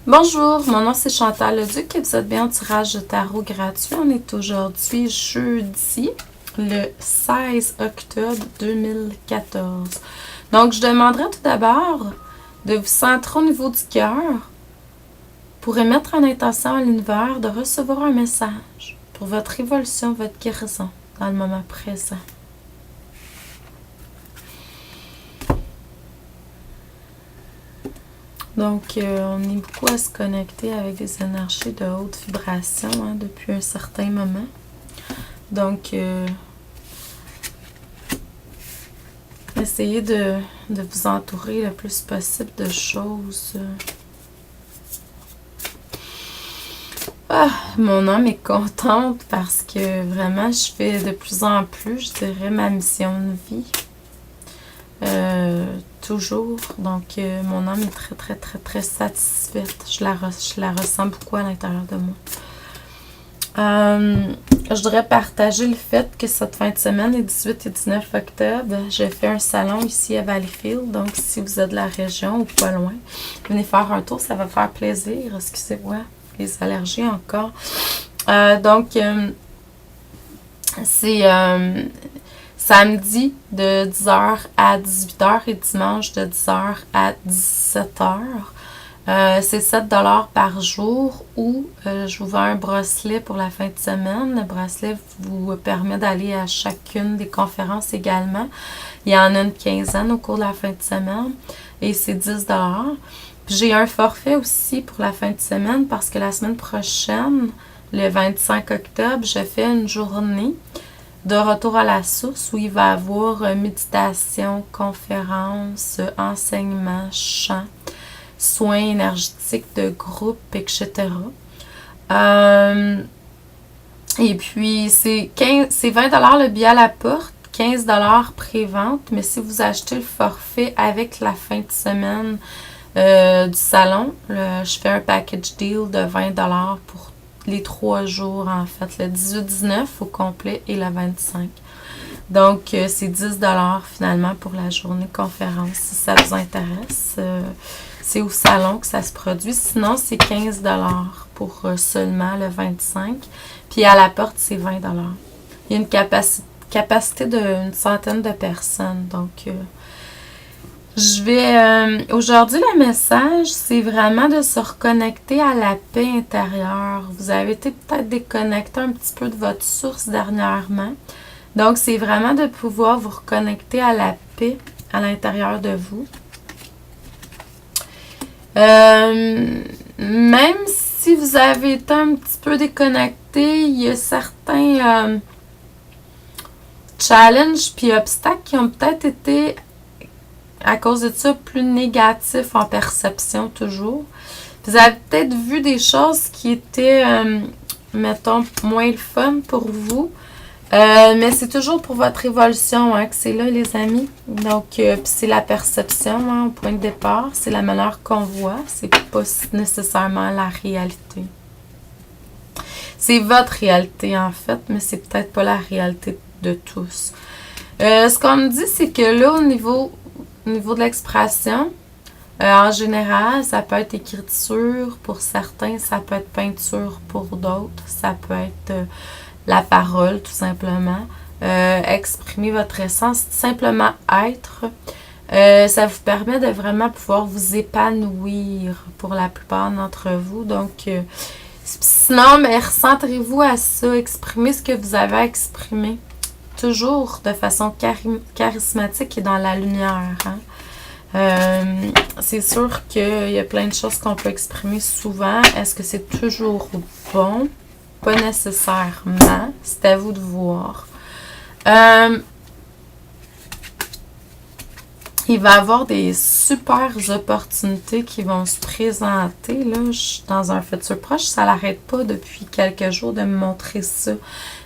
Bonjour, mon nom c'est Chantal Leduc et vous êtes bien au tirage de tarot gratuit. On est aujourd'hui jeudi, le 16 octobre 2014. Donc, je demanderai tout d'abord de vous centrer au niveau du cœur pour émettre en intention à l'univers de recevoir un message pour votre évolution, votre guérison dans le moment présent. Donc, on est beaucoup à se connecter avec des énergies de haute vibration depuis un certain moment. Donc, essayez de vous entourer le plus possible de choses. Mon âme est contente parce que vraiment, je fais de plus en plus, je dirais, ma mission de vie. Toujours. Donc, mon âme est très satisfaite. Je la ressens beaucoup à l'intérieur de moi. Je voudrais partager le fait que cette fin de semaine, les 18 et 19 octobre, je fais un salon ici à Valleyfield. Donc, si vous êtes de la région ou pas loin, venez faire un tour, ça va faire plaisir. Excusez-moi, les allergies encore. C'est samedi de 10h à 18h et dimanche de 10h à 17h. C'est 7$ par jour ou je vous vends un bracelet pour la fin de semaine. Le bracelet vous permet d'aller à chacune des conférences également. Il y en a une quinzaine au cours de la fin de semaine et c'est 10$. Puis j'ai un forfait aussi pour la fin de semaine parce que la semaine prochaine, le 25 octobre, je fais une journée de retour à la source où il va y avoir méditation, conférence, enseignement, chant, soins énergétiques de groupe, etc. Et puis, c'est 20$ le billet à la porte, 15$ pré-vente, mais si vous achetez le forfait avec la fin de semaine du salon, je fais un package deal de 20$ pour les 3 jours, en fait, le 18-19 au complet et le 25. Donc, c'est 10$ finalement pour la journée conférence, si ça vous intéresse. C'est au salon que ça se produit. Sinon, c'est 15$ pour seulement le 25. Puis à la porte, c'est 20$. Il y a une capacité d'une centaine de personnes. Donc, aujourd'hui, le message, c'est vraiment de se reconnecter à la paix intérieure. Vous avez été peut-être déconnecté un petit peu de votre source dernièrement. Donc, c'est vraiment de pouvoir vous reconnecter à la paix à l'intérieur de vous. Même si vous avez été un petit peu déconnecté, il y a certains challenges puis obstacles qui ont peut-être été à cause de ça plus négatifs en perception toujours. Vous avez peut-être vu des choses qui étaient, mettons, moins le fun pour vous. Mais c'est toujours pour votre évolution que c'est là, les amis. Donc, c'est la perception au point de départ. C'est la manière qu'on voit. C'est pas nécessairement la réalité. C'est votre réalité, en fait, mais c'est peut-être pas la réalité de tous. Ce qu'on me dit, c'est que là, au niveau de l'expression, en général, ça peut être écriture pour certains, ça peut être peinture pour d'autres, ça peut être la parole, tout simplement. Exprimer votre essence, simplement être. Ça vous permet de vraiment pouvoir vous épanouir pour la plupart d'entre vous. Donc, sinon, mais recentrez-vous à ça. Exprimez ce que vous avez à exprimer. Toujours de façon charismatique et dans la lumière. C'est sûr qu'il y a plein de choses qu'on peut exprimer souvent. Est-ce que c'est toujours bon? Pas nécessairement. C'est à vous de voir. Il va y avoir des super opportunités qui vont se présenter là, dans un futur proche. Ça n'arrête pas depuis quelques jours de me montrer ça.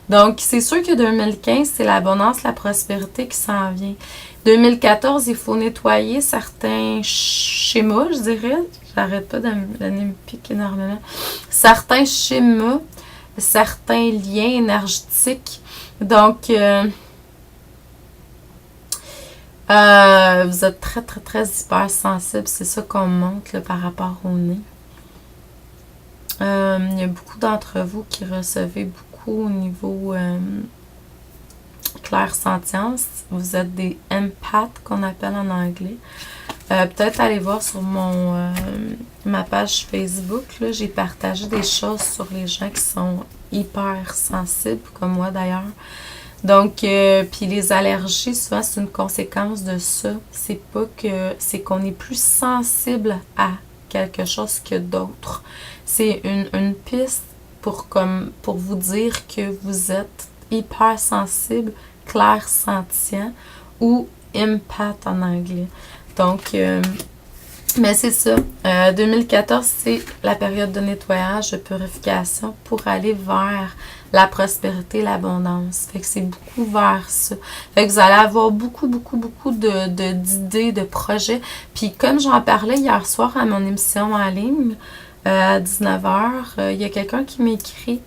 Donc, c'est sûr que 2015, c'est l'abondance, la prospérité qui s'en vient. 2014, il faut nettoyer certains schémas, je dirais. J'arrête pas de me piquer énormément. Certains schémas, certains liens énergétiques. Donc, vous êtes très hypersensible. C'est ça qu'on montre là, par rapport au nez. Il y a beaucoup d'entre vous qui recevez beaucoup au niveau clairsentience. Vous êtes des empaths qu'on appelle en anglais. Peut-être aller voir sur ma page Facebook. Là, j'ai partagé des choses sur les gens qui sont hyper sensibles, comme moi d'ailleurs. Donc, puis les allergies, souvent, c'est une conséquence de ça. C'est qu'on est plus sensible à quelque chose que d'autres. C'est une piste pour vous dire que vous êtes hyper sensible, clairsentient ou empath en anglais. Donc, mais c'est ça. 2014, c'est la période de nettoyage, de purification pour aller vers la prospérité, l'abondance. Fait que c'est beaucoup vers ça. Fait que vous allez avoir beaucoup d'idées, de projets. Puis comme j'en parlais hier soir à mon émission en ligne, à 19h, il y a quelqu'un qui m'écrit,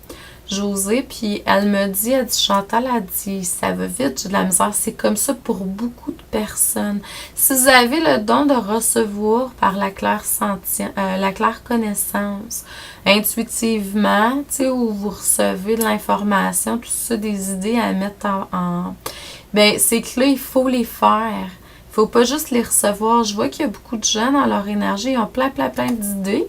Josée, puis elle me dit, elle dit, Chantal, elle dit, ça va vite, j'ai de la misère. C'est comme ça pour beaucoup de personnes. Si vous avez le don de recevoir par la claire connaissance, intuitivement, tu sais, où vous recevez de l'information, tout ça, des idées à mettre ben, c'est que là, il faut les faire. Il faut pas juste les recevoir. Je vois qu'il y a beaucoup de gens dans leur énergie, ils ont plein d'idées.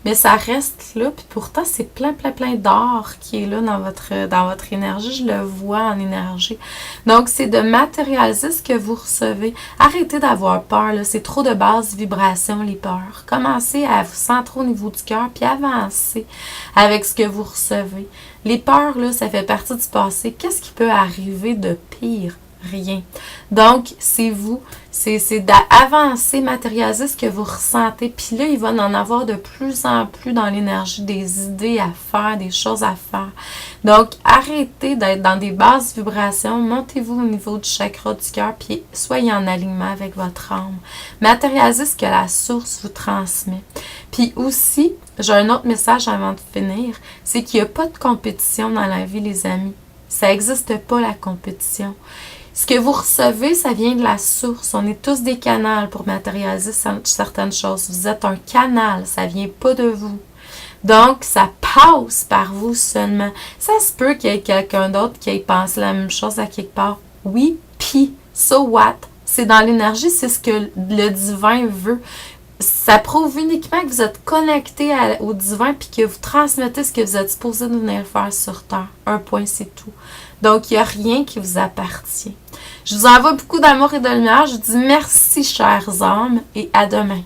Mais ça reste là, puis pourtant, c'est plein d'or qui est là dans votre énergie. Je le vois en énergie. Donc, c'est de matérialiser ce que vous recevez. Arrêtez d'avoir peur, là. C'est trop de basses vibrations, les peurs. Commencez à vous centrer au niveau du cœur, puis avancez avec ce que vous recevez. Les peurs, là, ça fait partie du passé. Qu'est-ce qui peut arriver de pire? Rien. Donc, c'est vous. C'est d'avancer, matérialiser ce que vous ressentez. Puis là, il va en avoir de plus en plus dans l'énergie des idées à faire, des choses à faire. Donc, arrêtez d'être dans des basses vibrations. Montez-vous au niveau du chakra du cœur, puis soyez en alignement avec votre âme. Matérialisez ce que la source vous transmet. Puis aussi, j'ai un autre message avant de finir, c'est qu'il n'y a pas de compétition dans la vie, les amis. Ça n'existe pas, la compétition. Ce que vous recevez, ça vient de la source. On est tous des canaux pour matérialiser certaines choses. Vous êtes un canal, ça vient pas de vous. Donc, ça passe par vous seulement. Ça se peut qu'il y ait quelqu'un d'autre qui ait pensé la même chose à quelque part. Oui, puis, so what? C'est dans l'énergie, c'est ce que le divin veut. Ça prouve uniquement que vous êtes connecté au divin puis que vous transmettez ce que vous êtes supposé de venir faire sur Terre. Un point, c'est tout. Donc, il n'y a rien qui vous appartient. Je vous envoie beaucoup d'amour et de lumière. Je vous dis merci, chères âmes, et à demain.